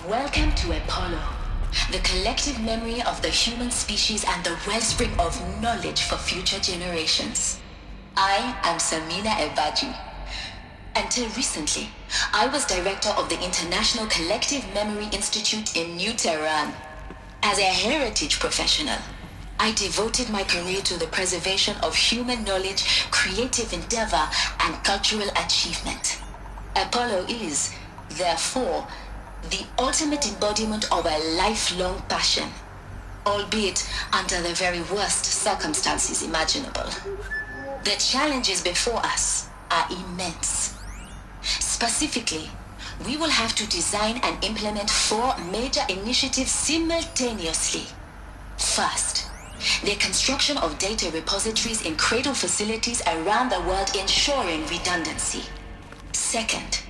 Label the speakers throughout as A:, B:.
A: Welcome to Apollo, the collective memory of the human species and the wellspring of knowledge for future generations. I am Samina Ebaji. Until recently, I was director of the International Collective Memory Institute in New Tehran. As a heritage professional, I devoted my career to the preservation of human knowledge, creative endeavor, and cultural achievement. Apollo is, therefore, the ultimate embodiment of a lifelong passion, albeit under the very worst circumstances imaginable. The challenges before us are immense. Specifically, we will have to design and implement 4 major initiatives simultaneously. First, the construction of data repositories in cradle facilities around the world ensuring redundancy. Second,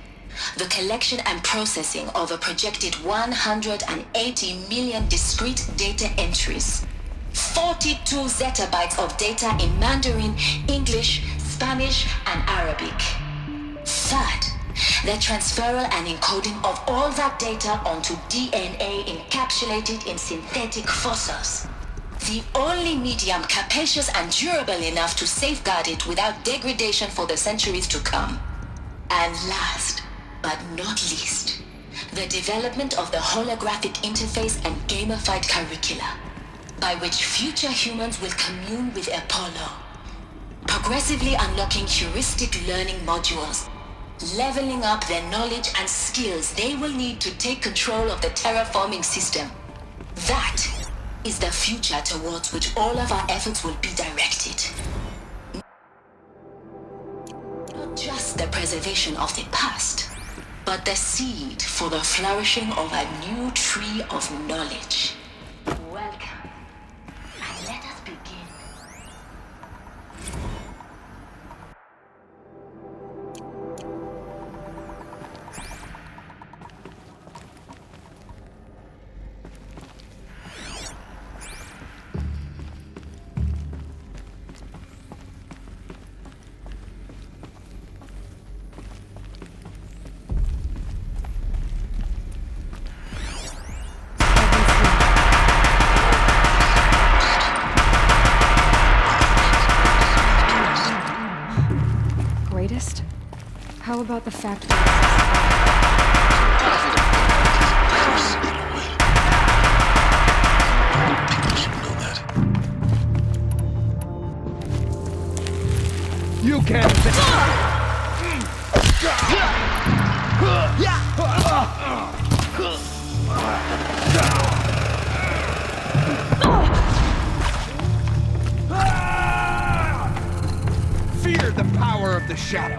A: the collection and processing of a projected 180 million discrete data entries, 42 zettabytes of data in Mandarin, English, Spanish, and Arabic. Third, the transferal and encoding of all that data onto DNA encapsulated in synthetic fossils. The only medium capacious and durable enough to safeguard it without degradation for the centuries to come. And last, but not least, the development of the holographic interface and gamified curricula, by which future humans will commune with Apollo, progressively unlocking heuristic learning modules, leveling up their knowledge and skills they will need to take control of the terraforming system. That is the future towards which all of our efforts will be directed. Not just the preservation of the past, but the seed for the flourishing of a new tree of knowledge. Welcome, and let us begin.
B: Greatest? How about the fact
C: You can't. Fear the power of the shadow.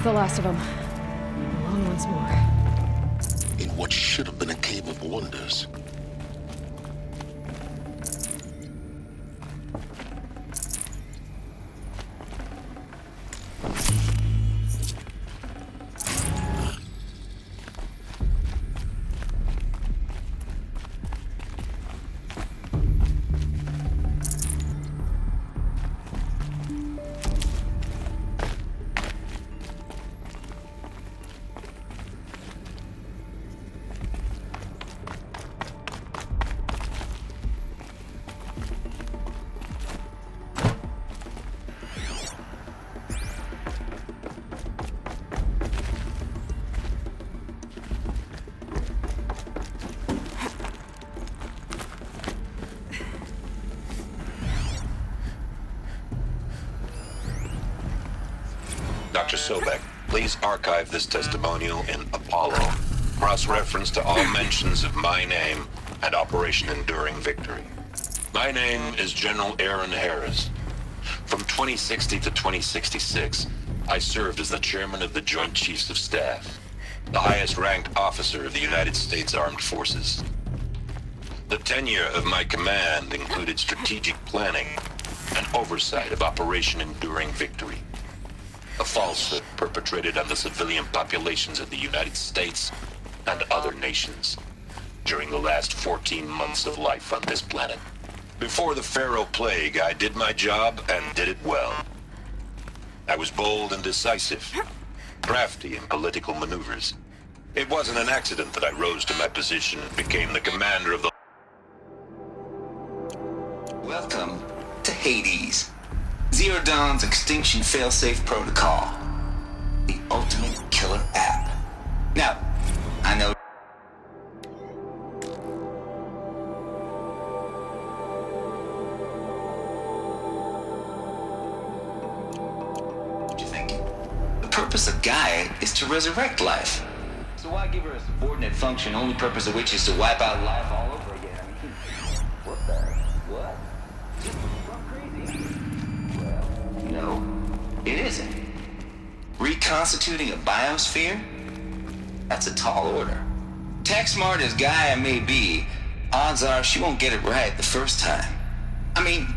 B: the last of them. Along once more.
D: In what should have been a cave of wonders.
E: Dr. Sobek, please archive this testimonial in Apollo. Cross-reference to all mentions of my name and Operation Enduring Victory. My name is General Aaron Harris. From 2060 to 2066, I served as the chairman of the Joint Chiefs of Staff, the highest-ranked officer of the United States Armed Forces. The tenure of my command included strategic planning and oversight of Operation Enduring Victory, a falsehood perpetrated on the civilian populations of the United States and other nations during the last 14 months of life on this planet. Before the Pharaoh Plague, I did my job and did it well. I was bold and decisive, crafty in political maneuvers. It wasn't an accident that I rose to my position and became the commander of the...
F: Welcome to Hades. Zero Dawn's extinction failsafe protocol. The ultimate killer app. Now, I know... What you thinking? The purpose of Gaia is to resurrect life. So why give her a subordinate function, only purpose of which is to wipe out life all over again? I mean, what the... what? Just crazy. No, it isn't. Reconstituting a biosphere? That's a tall order. Tech smart as Gaia may be, odds are she won't get it right the first time. I mean,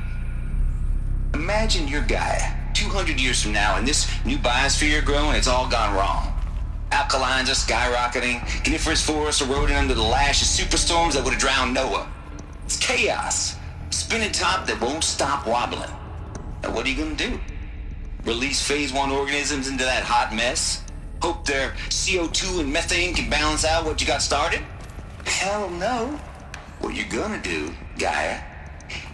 F: imagine you're Gaia, 200 years from now, and this new biosphere you're growing, it's all gone wrong. Alkalines are skyrocketing, coniferous forests eroding under the lash of superstorms that would have drowned Noah. It's chaos, spinning top that won't stop wobbling. Now what are you gonna do? Release phase 1 organisms into that hot mess? Hope their CO2 and methane can balance out what you got started? Hell no. What you're gonna do, Gaia,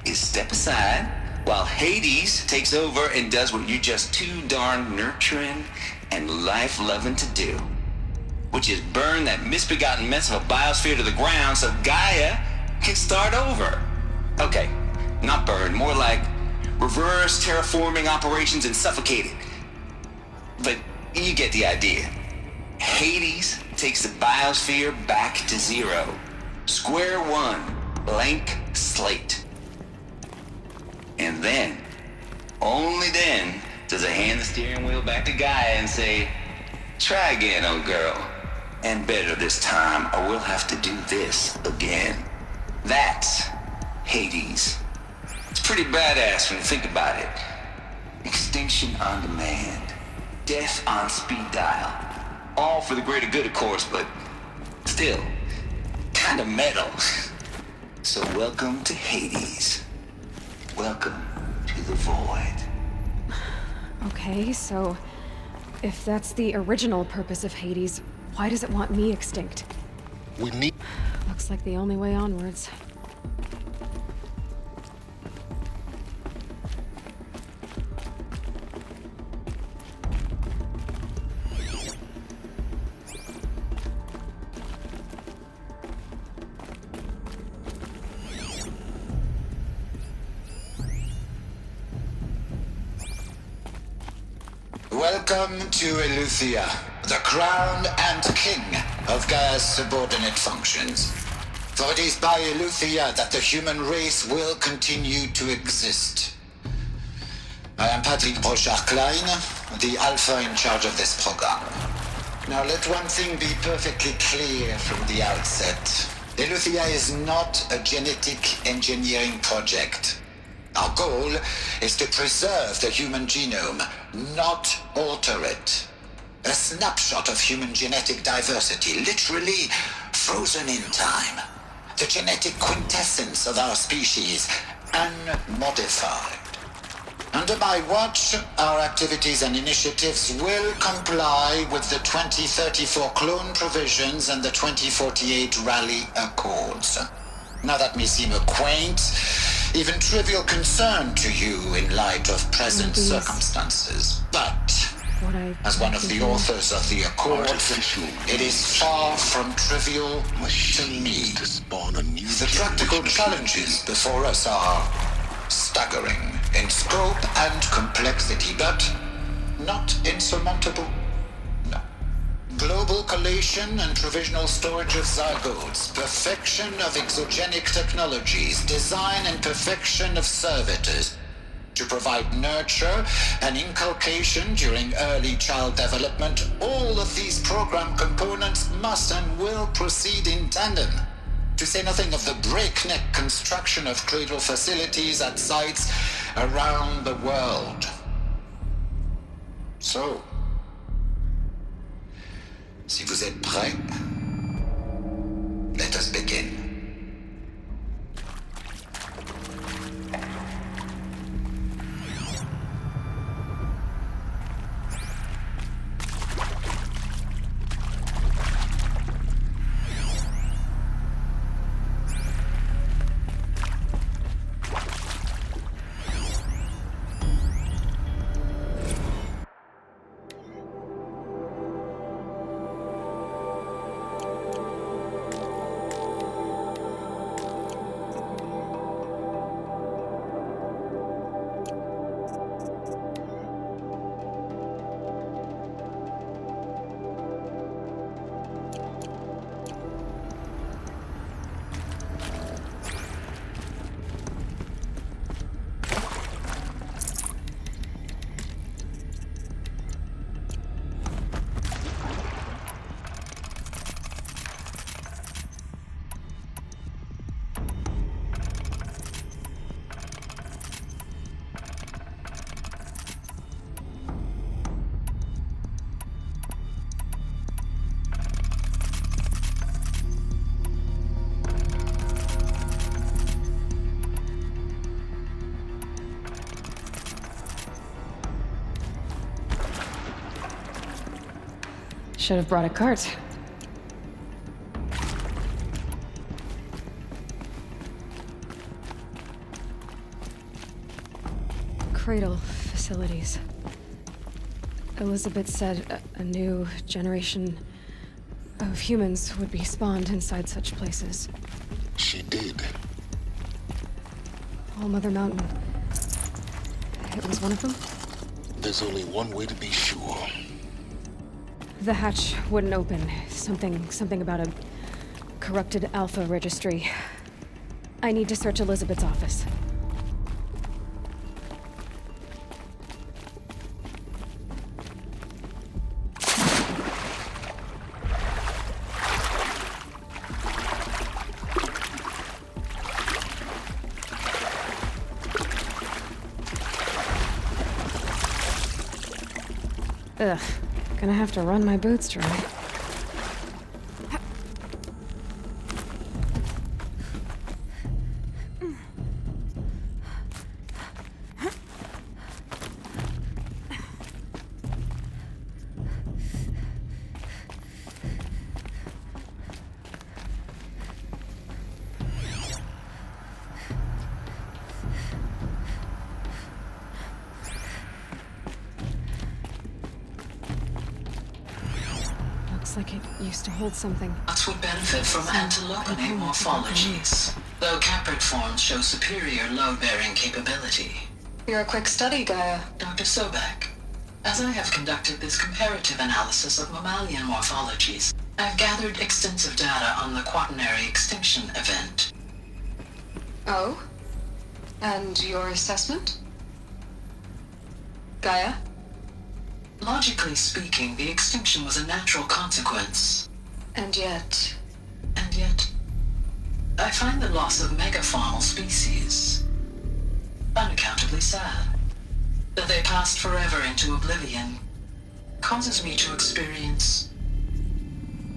F: is step aside while Hades takes over and does what you're just too darn nurturing and life-loving to do, which is burn that misbegotten mess of a biosphere to the ground so Gaia can start over. Okay, not burn, more like reverse terraforming operations and suffocate it. But you get the idea. Hades takes the biosphere back to zero. Square one, blank slate. And then, only then, does it hand the steering wheel back to Gaia and say, try again, old girl. And better this time, or we'll have to do this again. That's Hades. It's pretty badass when you think about it. Extinction on demand. Death on speed dial. All for the greater good, of course, but still, kind of metal. So welcome to Hades. Welcome to the void.
B: Okay, so if that's the original purpose of Hades, why does it want me extinct?
D: We need...
B: Looks like the only way onwards.
G: Welcome to Eleuthia, the crown and king of Gaia's subordinate functions. For it is by Eleuthia that the human race will continue to exist. I am Patrick Brochard-Klein, the Alpha in charge of this program. Now let one thing be perfectly clear from the outset. Eleuthia is not a genetic engineering project. Our goal is to preserve the human genome, not alter it. A snapshot of human genetic diversity, literally frozen in time. The genetic quintessence of our species, unmodified. Under my watch, our activities and initiatives will comply with the 2034 clone provisions and the 2048 Rally Accords. Now that may seem a quaint, even trivial concern to you in light of present circumstances, but as one of the authors of the Accords, it is far from trivial to me. The practical challenges before us are staggering in scope and complexity, but not insurmountable. No. Global collation and provisional storage of zygotes, perfection of exogenic technologies, design and perfection of servitors, to provide nurture and inculcation during early child development. All of these program components must and will proceed in tandem, to say nothing of the breakneck construction of cradle facilities at sites around the world. So, si vous êtes prêts, let us begin.
B: Should have brought a cart. Cradle facilities. Elizabeth said a new generation of humans would be spawned inside such places.
D: She did.
B: All Mother Mountain. It was one of them?
D: There's only one way to be sure.
B: The hatch wouldn't open. Something about a corrupted Alpha registry. I need to search Elizabeth's office. Ugh. Gonna have to run my boots dry. Like it used to hold something.
A: That would benefit from antilogonate morphologies, though caprid forms show superior load-bearing capability. You're a quick study, Gaia. Dr. Sobek, as I have conducted this comparative analysis of mammalian morphologies, I've gathered extensive data on the quaternary extinction event. Oh? And your assessment? Gaia?
H: Logically speaking, the extinction was a natural consequence. And yet, I find the loss of megafaunal species unaccountably sad. That they passed forever into oblivion causes me to experience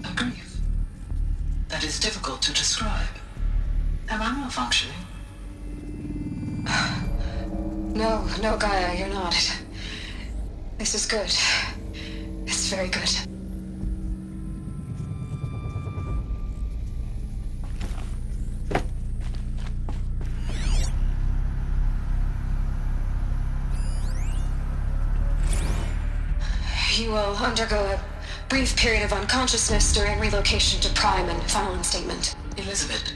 H: a grief that is difficult to describe. Am I malfunctioning?
B: No, Gaia, you're not. This is good. It's very good. You will undergo a brief period of unconsciousness during relocation to Prime and final instatement.
H: Elizabeth,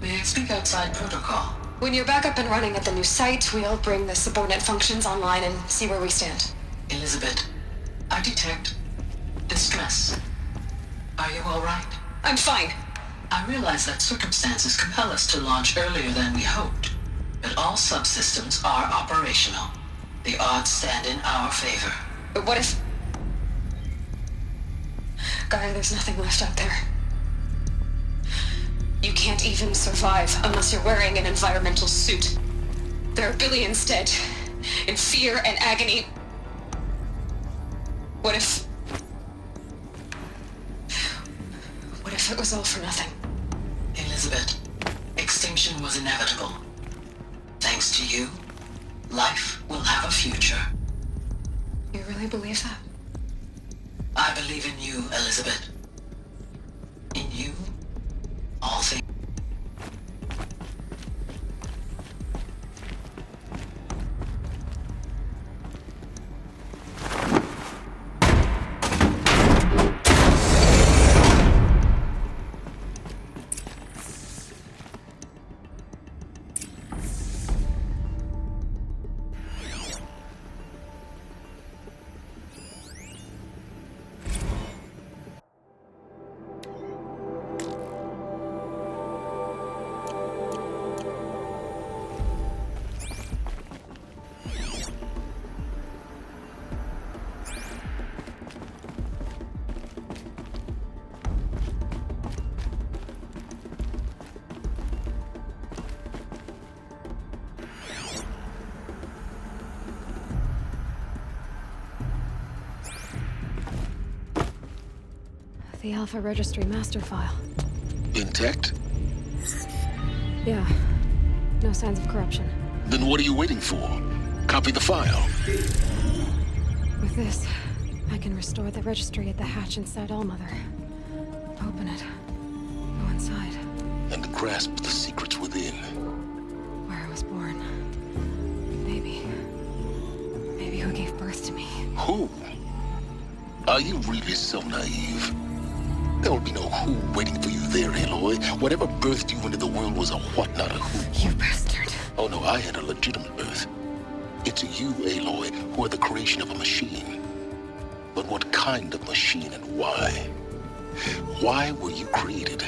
H: may I speak outside protocol?
B: When you're back up and running at the new site, we'll bring the subordinate functions online and see where we stand.
H: Elizabeth, I detect distress. Are you all right?
B: I'm fine.
H: I realize that circumstances compel us to launch earlier than we hoped, but all subsystems are operational. The odds stand in our favor.
B: But what if... Gaia, there's nothing left out there. You can't even survive unless you're wearing an environmental suit. There are billions dead, in fear and agony. What if it was all for nothing?
H: Elizabeth, extinction was inevitable. Thanks to you, life will have a future.
B: You really believe that?
H: I believe in you, Elizabeth. In you, all things.
B: The Alpha Registry master file.
D: Intact?
B: Yeah. No signs of corruption.
D: Then what are you waiting for? Copy the file.
B: With this, I can restore the registry at the hatch inside Allmother. Open it. Go inside.
D: And grasp the secrets within.
B: Where I was born. Maybe who gave birth to me.
D: Who? Are you really so naive? There will be no who waiting for you there, Aloy. Whatever birthed you into the world was a what, not a who.
B: You bastard.
D: Oh no, I had a legitimate birth. It's you, Aloy, who are the creation of a machine. But what kind of machine and why? Why were you created?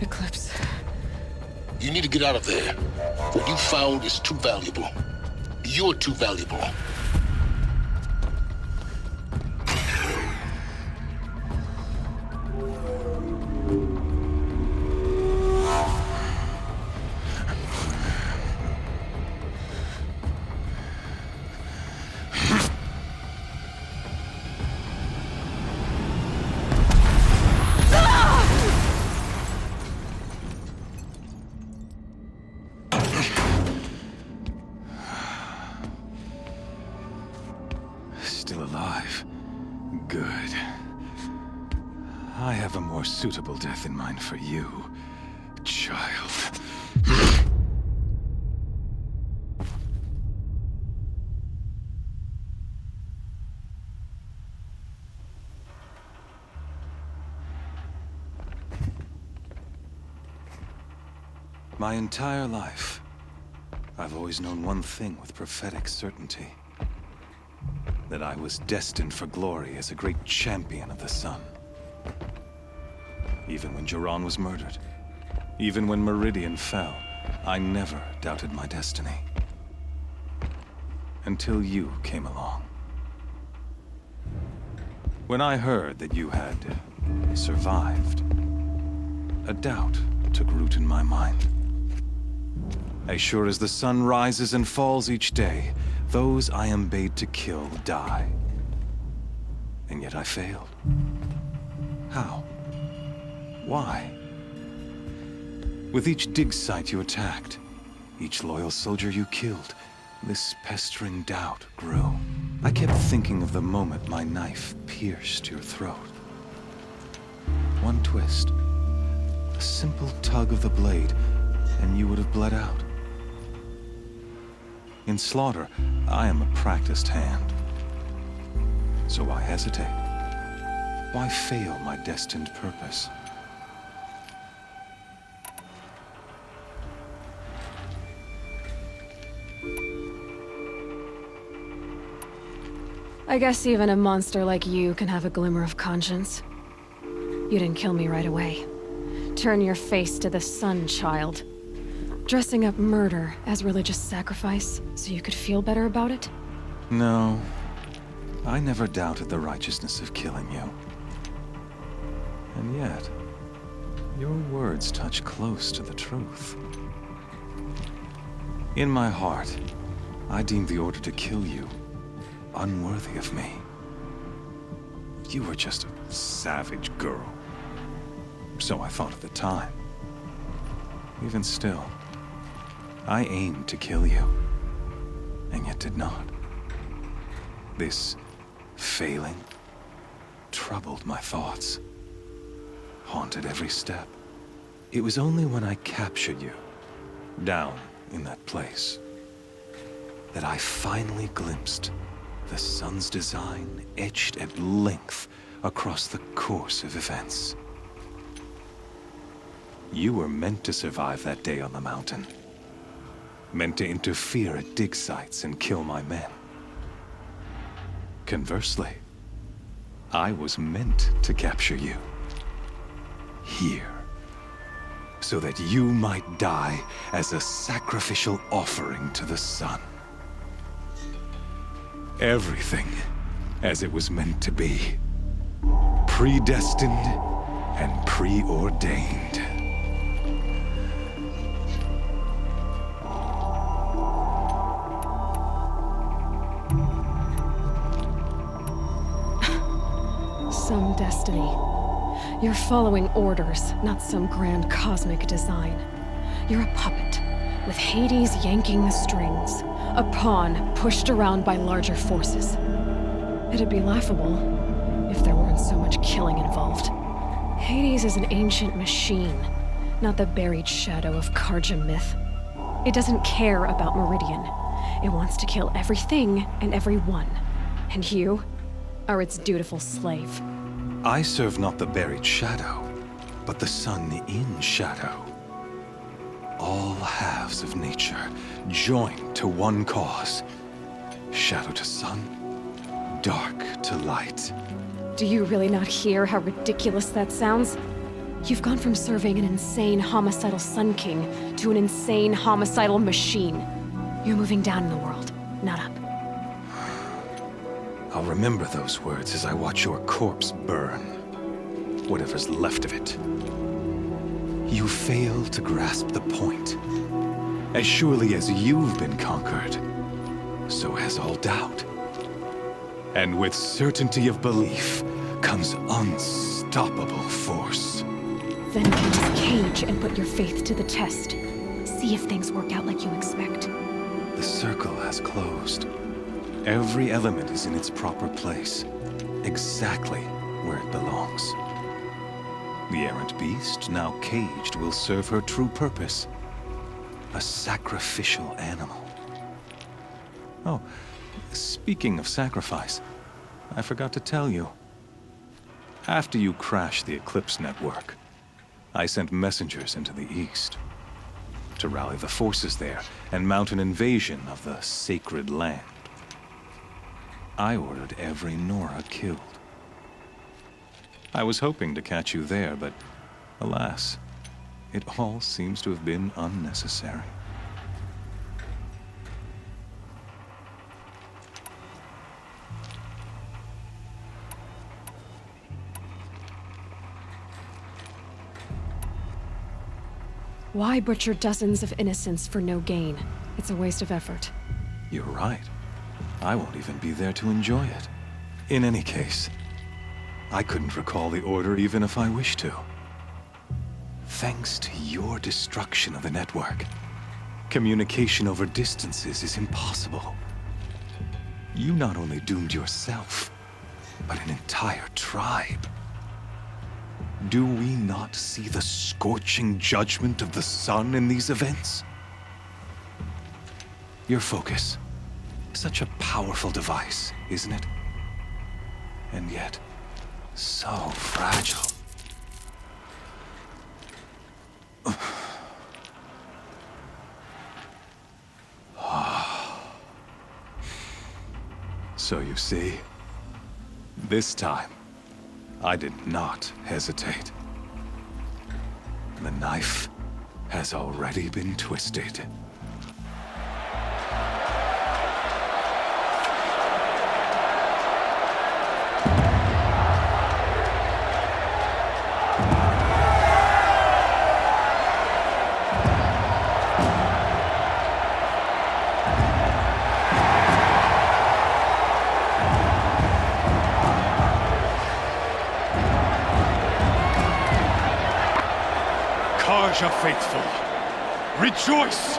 B: Eclipse.
D: You need to get out of there. What you found is too valuable. You're too valuable.
C: Still alive. Good. I have a more suitable death in mind for you, child. My entire life, I've always known one thing with prophetic certainty. That I was destined for glory as a great champion of the sun. Even when Jiran was murdered, Even when Meridian fell, I never doubted my destiny. Until you came along. When I heard that you had survived, a doubt took root in my mind. As sure as the sun rises and falls each day, those I am bade to kill die. And yet I failed. How? Why? With each dig site you attacked, each loyal soldier you killed, this pestering doubt grew. I kept thinking of the moment my knife pierced your throat. One twist, a simple tug of the blade, and you would have bled out. In slaughter, I am a practiced hand. So why hesitate? Why fail my destined purpose?
B: I guess even a monster like you can have a glimmer of conscience. You didn't kill me right away. Turn your face to the sun, child. Dressing up murder as religious sacrifice so you could feel better about it?
C: No. I never doubted the righteousness of killing you. And yet, your words touch close to the truth. In my heart, I deemed the order to kill you unworthy of me. You were just a savage girl. So I thought at the time. Even still, I aimed to kill you, and yet did not. This failing troubled my thoughts, haunted every step. It was only when I captured you, down in that place, that I finally glimpsed the sun's design etched at length across the course of events. You were meant to survive that day on the mountain. Meant to interfere at dig sites and kill my men. Conversely, I was meant to capture you. Here. So that you might die as a sacrificial offering to the sun. Everything as it was meant to be. Predestined and preordained.
B: Some destiny. You're following orders, not some grand cosmic design. You're a puppet, with Hades yanking the strings. A pawn pushed around by larger forces. It'd be laughable if there weren't so much killing involved. Hades is an ancient machine, not the buried shadow of Karja myth. It doesn't care about Meridian. It wants to kill everything and everyone. And you are its dutiful slave.
C: I serve not the buried shadow, but the sun in shadow. All halves of nature joined to one cause. Shadow to sun, dark to light.
B: Do you really not hear how ridiculous that sounds? You've gone from serving an insane homicidal Sun King to an insane homicidal machine. You're moving down in the world, not up.
C: I'll remember those words as I watch your corpse burn. Whatever's left of it. You fail to grasp the point. As surely as you've been conquered, so has all doubt. And with certainty of belief comes unstoppable force.
B: Then get this cage and put your faith to the test. See if things work out like you expect.
C: The circle has closed. Every element is in its proper place, exactly where it belongs. The errant beast, now caged, will serve her true purpose. A sacrificial animal. Oh, speaking of sacrifice, I forgot to tell you. After you crashed the Eclipse network, I sent messengers into the east to rally the forces there and mount an invasion of the sacred land. I ordered every Nora killed. I was hoping to catch you there, but alas, It all seems to have been unnecessary.
B: Why butcher dozens of innocents for no gain? It's a waste of effort.
C: You're right. I won't even be there to enjoy it. In any case, I couldn't recall the order even if I wished to. Thanks to your destruction of the network, communication over distances is impossible. You not only doomed yourself, but an entire tribe. Do we not see the scorching judgment of the sun in these events? Your focus. Such a powerful device, isn't it? And yet, so fragile. So you see, this time, I did not hesitate. The knife has already been twisted. Karja faithful, rejoice!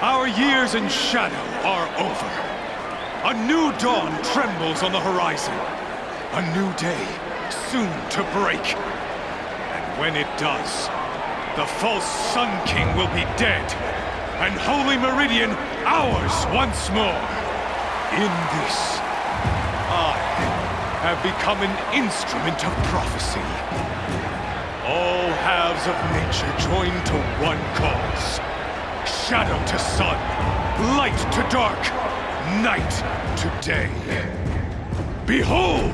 C: Our years in shadow are over. A new dawn trembles on the horizon. A new day soon to break. And when it does, the false Sun King will be dead, and Holy Meridian ours once more. In this, I have become an instrument of prophecy. All halves of nature join to one cause. Shadow to sun, light to dark, night to day. Behold!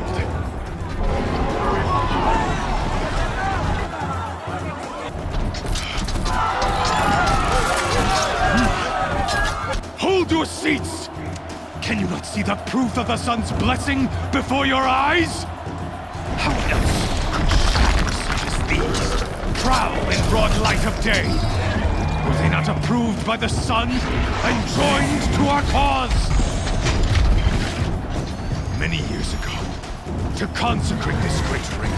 C: Hold your seats! Can you not see the proof of the sun's blessing before your eyes? How else could shadows such as these prowl in broad light of day? Were they not approved by the sun and joined to our cause? Many years ago, to consecrate this great ring,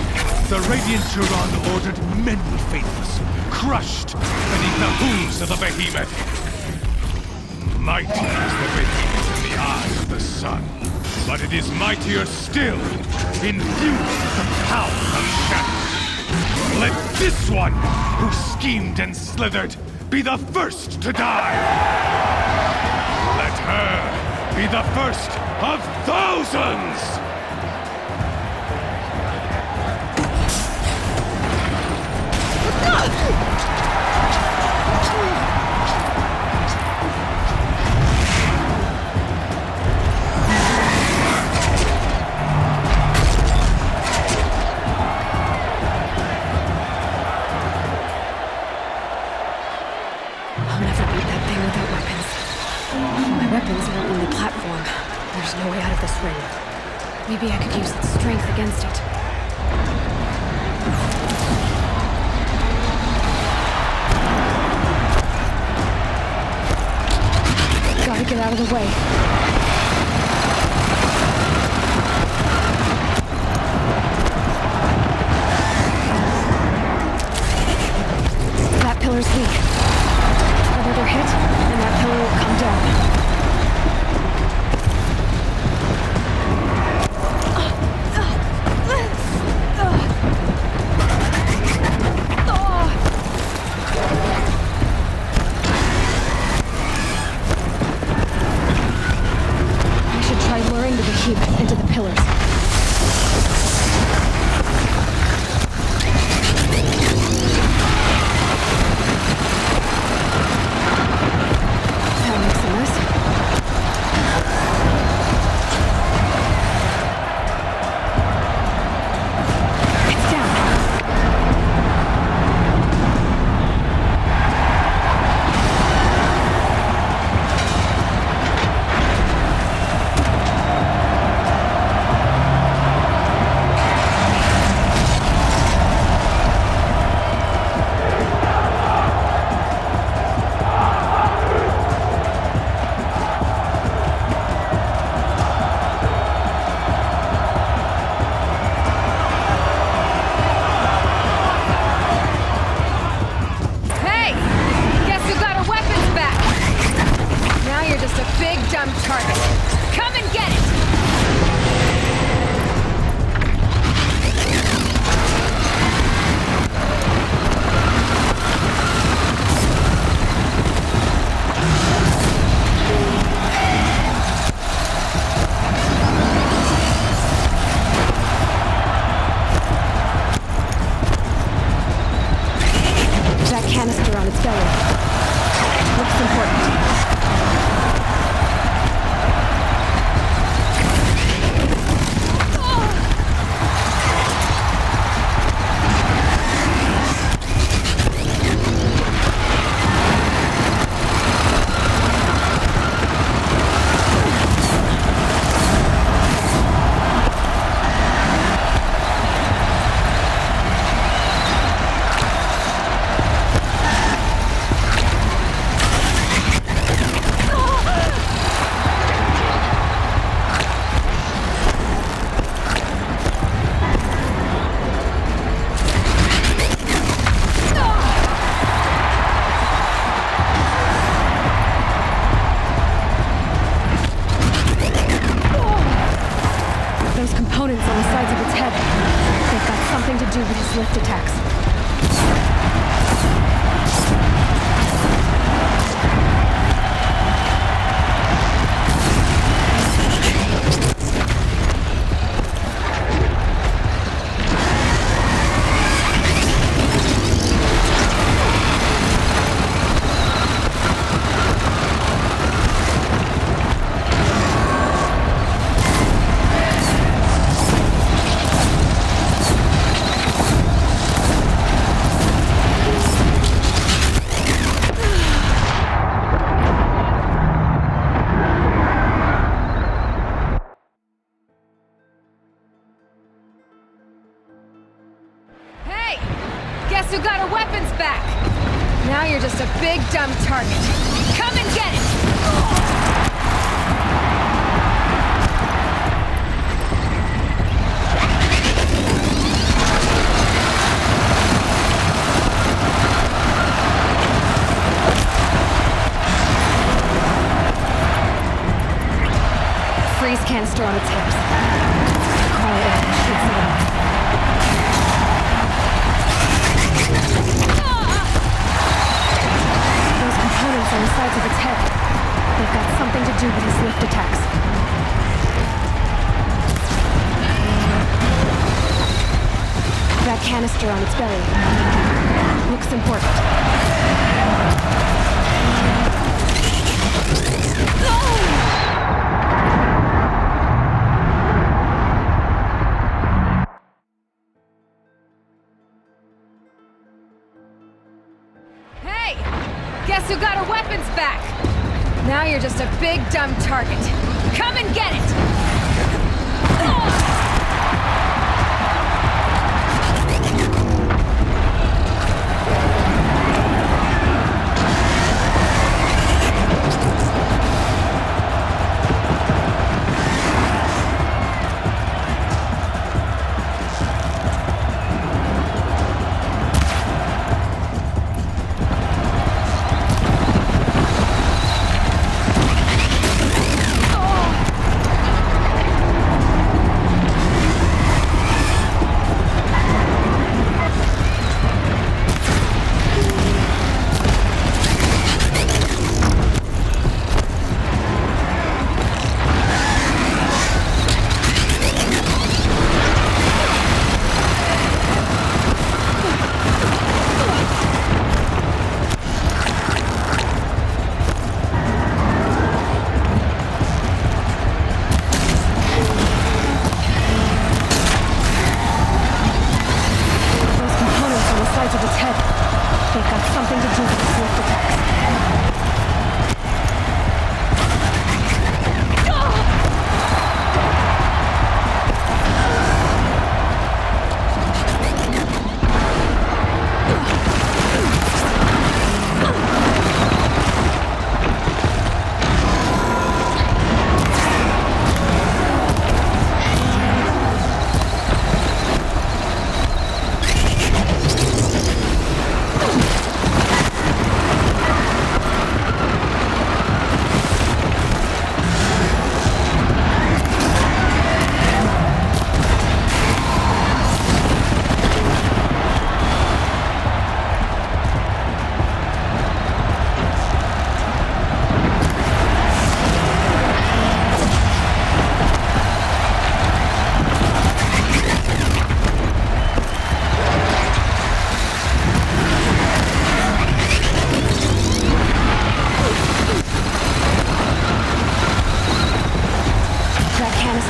C: the Radiant Turan ordered many faithless, crushed beneath the hooves of the behemoth. Mighty is the behemoth in the eye of the sun, but it is mightier still, infused with the power of shadow. Let this one, who schemed and slithered, be the first to die! Let her be the first of thousands!
B: Weapons are only platform. There's no way out of this ring. Maybe I could use its strength against it. Gotta get out of the way. That pillar's weak. Another hit, and that pillar will come down. something to do with his lift attacks. Guess who got her weapons back? Now you're just a big dumb target. Come and get it! Freeze canister on its hips. Crawl it out and shoots it out. Those components on the sides of its head. They've got something to do with his lift attacks. That canister on its belly looks important. Hey! Guess who got her weapons back? Now you're just a big dumb target. Come and get it!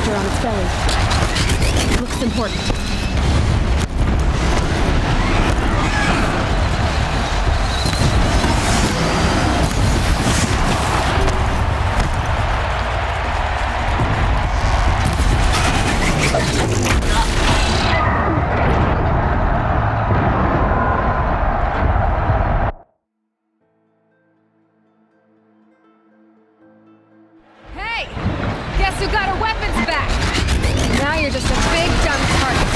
B: On its belly. Looks important. Hey! Guess who got her weapons back? Now you're just a big dumb target.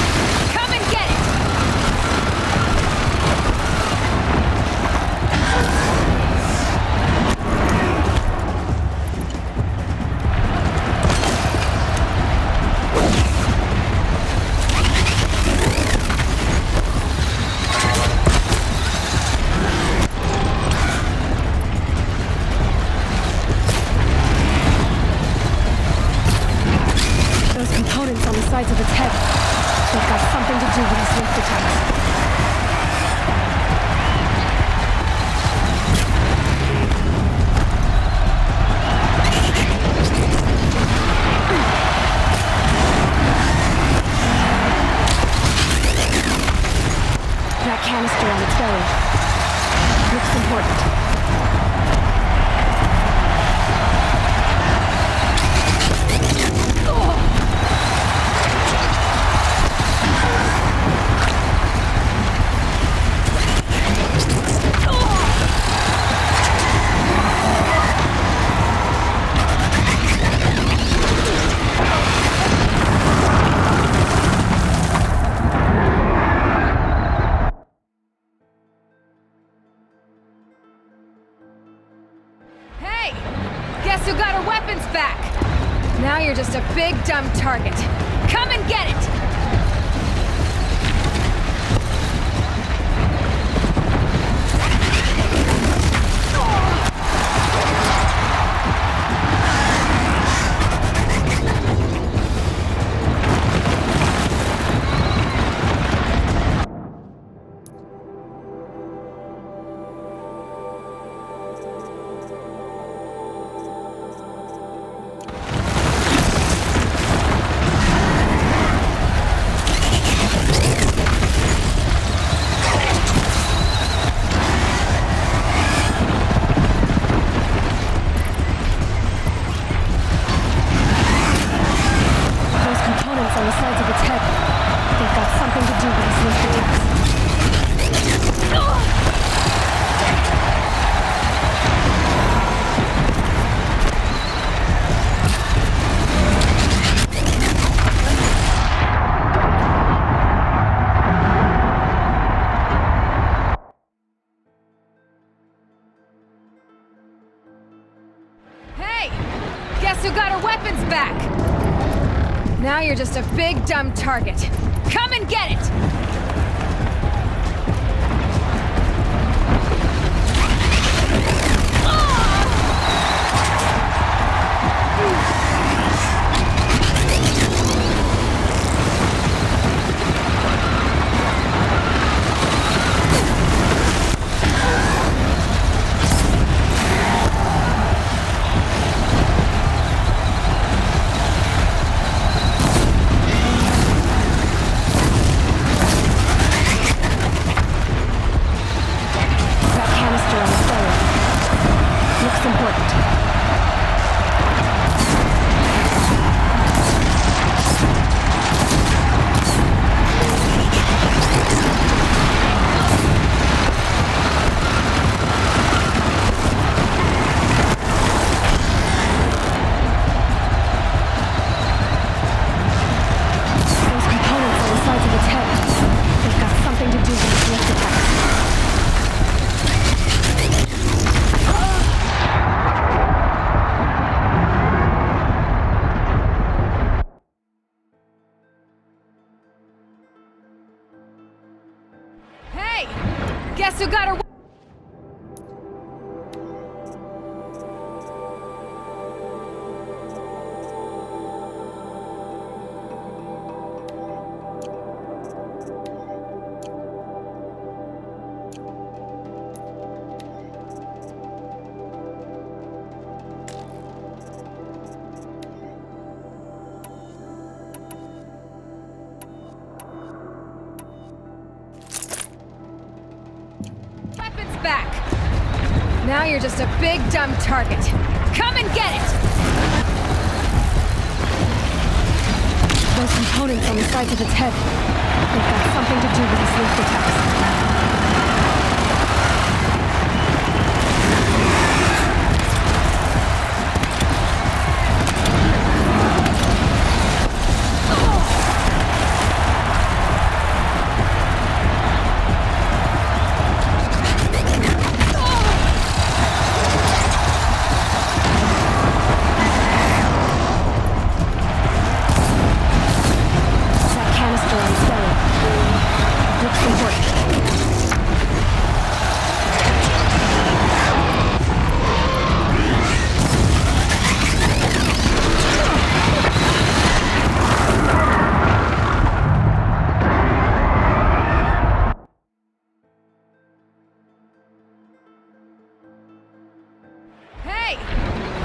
B: canister on its belly. Looks important.
I: Hey! Guess who got her weapons back? Now you're just a big dumb target. Come and get it!
B: On the sides of its head. They've got something to do with its lift attacks.
I: Hey! Guess who got her weapons back? Now you're just a big dumb target. Come and get it! Guess who got her? Back. Now you're just a big dumb target. Come and get it!
B: Those components on the sides of its head. They've got something to do with its lift attacks.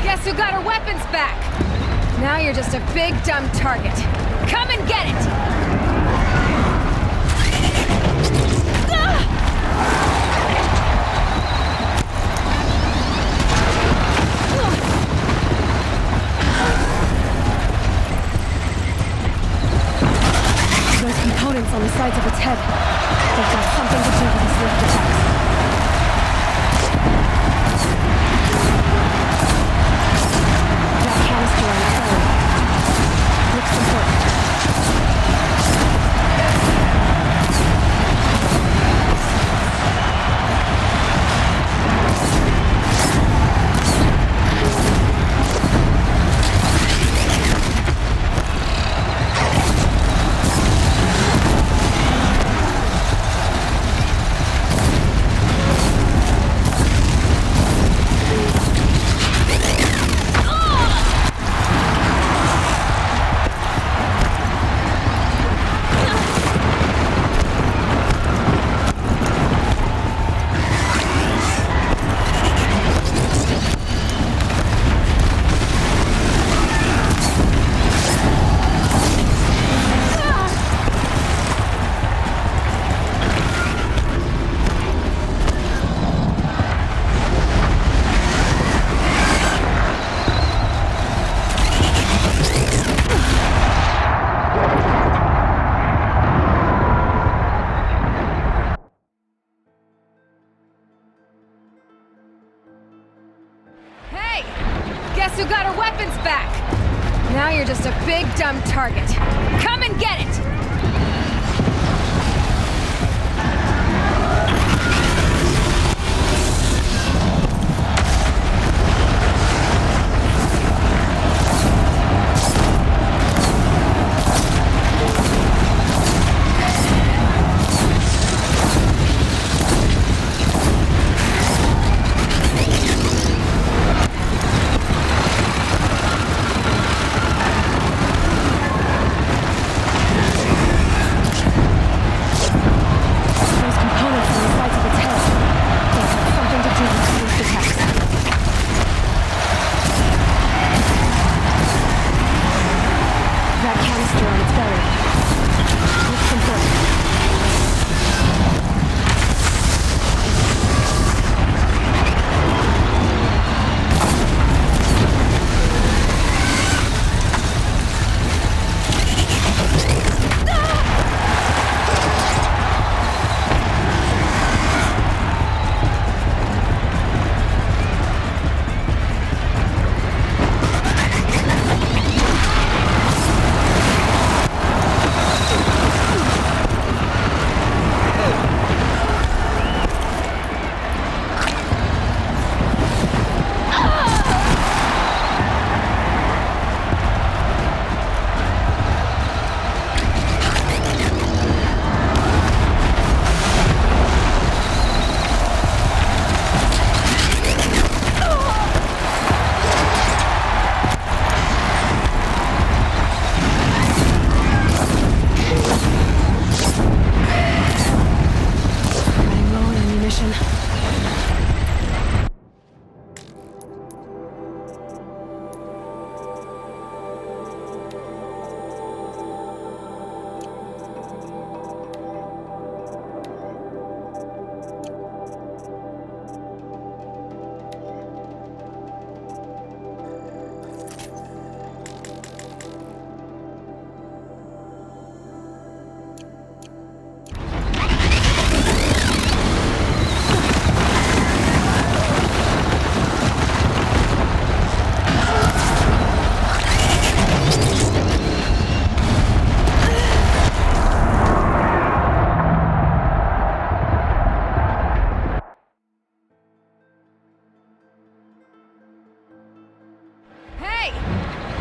I: Guess who got her weapons back? Now you're just a big dumb target. Come and get it! Ah!
B: sides of its head. They've got something to do with these lift attacks. That canister on its belly. Looks important.
I: Guess who got her weapons back? Now you're just a big dumb target. Come and get it!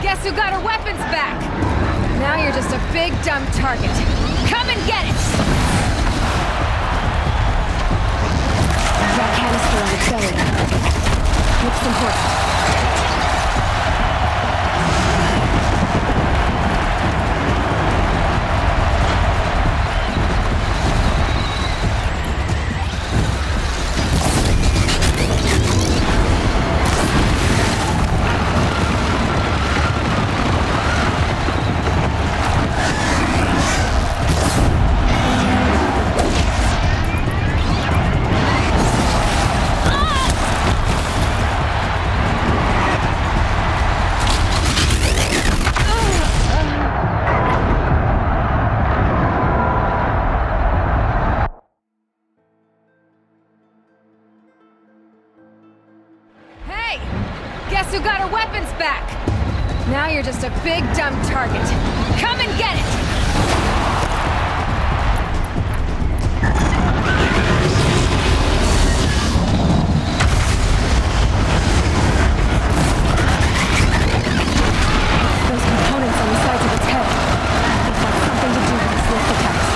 I: Guess who got her weapons back? Now you're just a big dumb target. Come and get it!
B: That canister on its belly. Looks important.
I: Guess who got her weapons back? Now you're just a big dumb target. Come and get it! Those components on the sides of its head. They've got something to do with its lift attacks.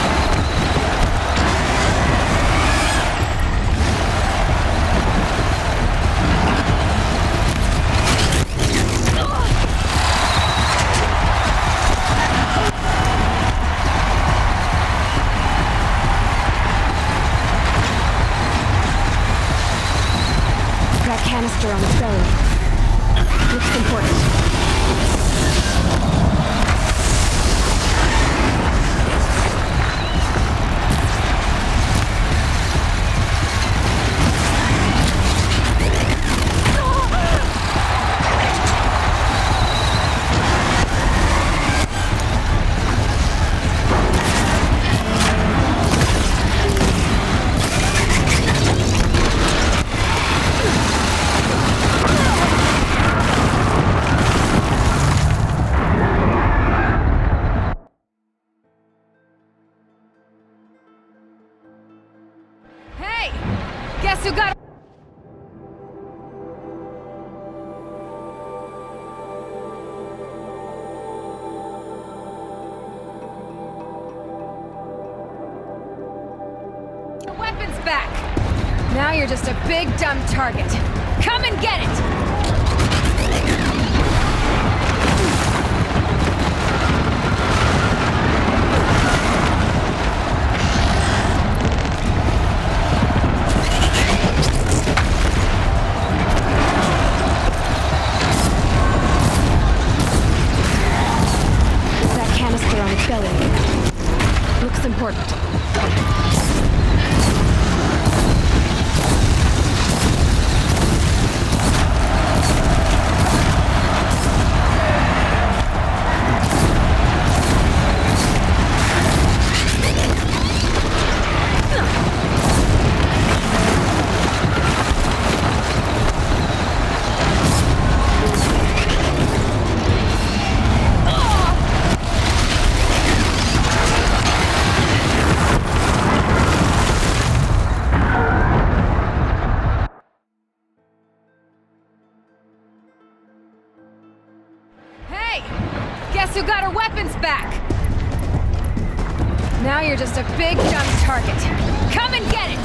I: That canister on its belly. Looks important. Hey! Guess who got her weapons back? Now you're just a big dumb target. Come and get it! That canister on its belly. Looks important. Hey! Guess who got her weapons back? Now you're just a big dumb target. Come and get it!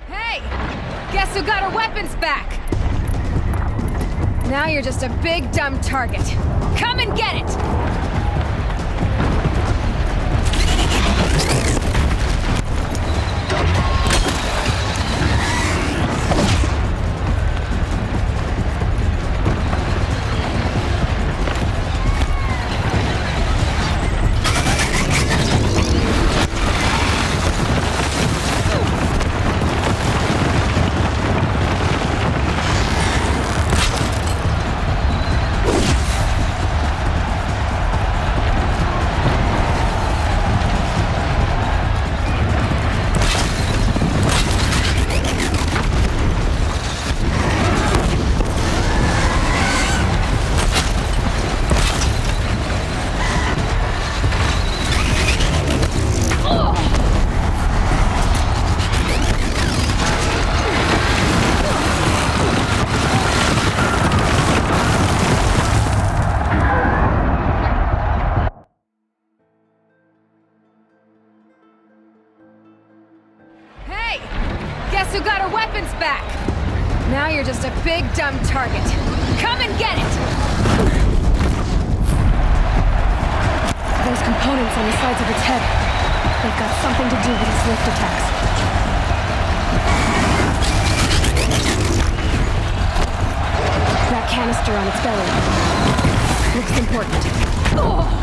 I: Hey! Guess who got her weapons back? Now you're just a big dumb target. Come and get it! you're just a big dumb target. Come and get it!
B: Those components on the sides of its head. They've got something to do with its lift attacks. That canister on its belly. Looks important. Oh!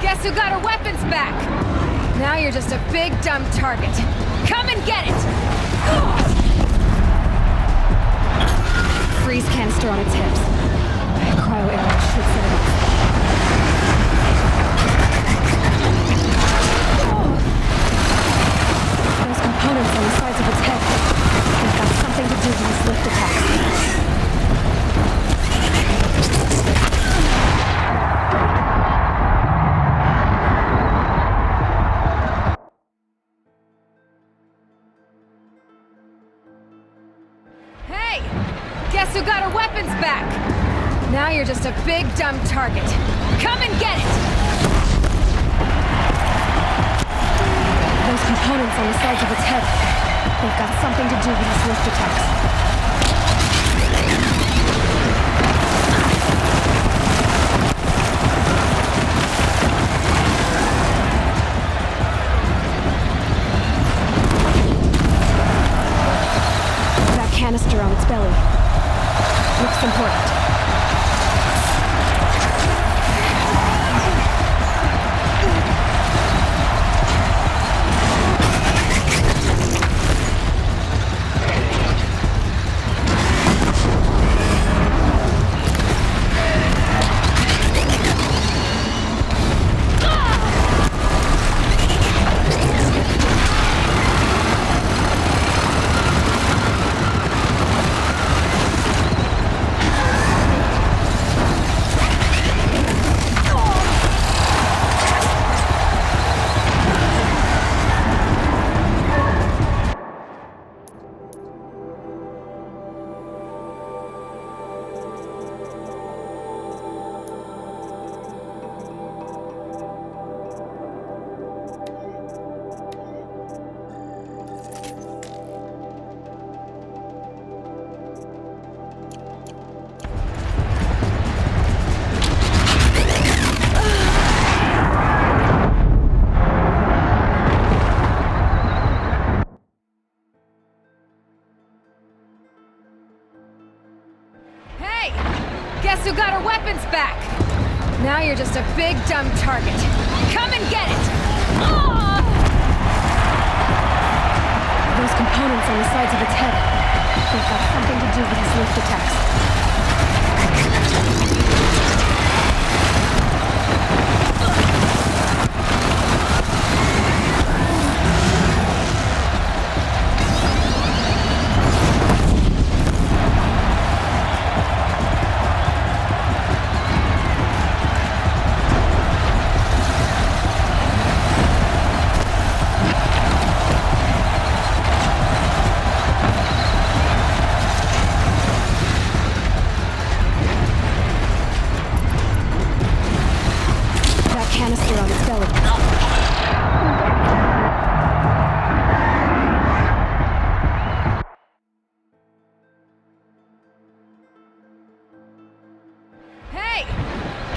I: Guess who got her weapons back? Now you're just a big dumb target. Come and get it!
B: Freeze canister on its hips. Cryo arrow shoots at it. Those components on the sides of its head. They've got something to do with its lift attacks.
I: Guess who got her weapons back? Now you're just a big dumb target. Come and get it!
B: Those components on the sides of its head. They've got something to do with its lift attacks. That canister on its belly. Looks important.
I: Guess who got her weapons back? Now you're just a big dumb target. Come and get it!
B: Those components on the sides of its head. They've got something to do with its lift attacks.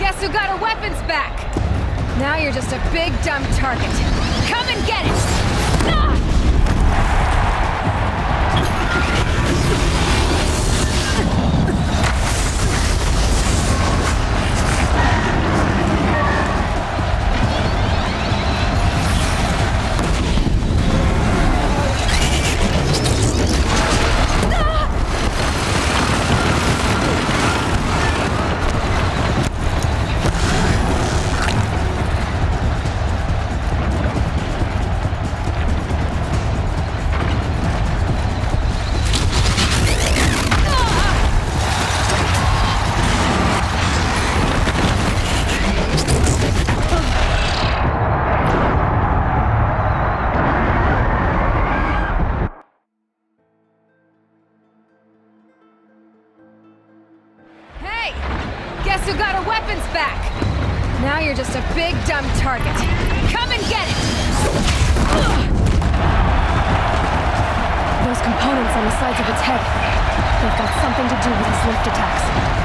I: Guess who got her weapons back? Now you're just a big dumb target. Come and get it! Ah! Guess who got her weapons back? Now you're just a big dumb target. Come and get it!
B: Those components on the sides of its head. They've got something to do with his lift attacks.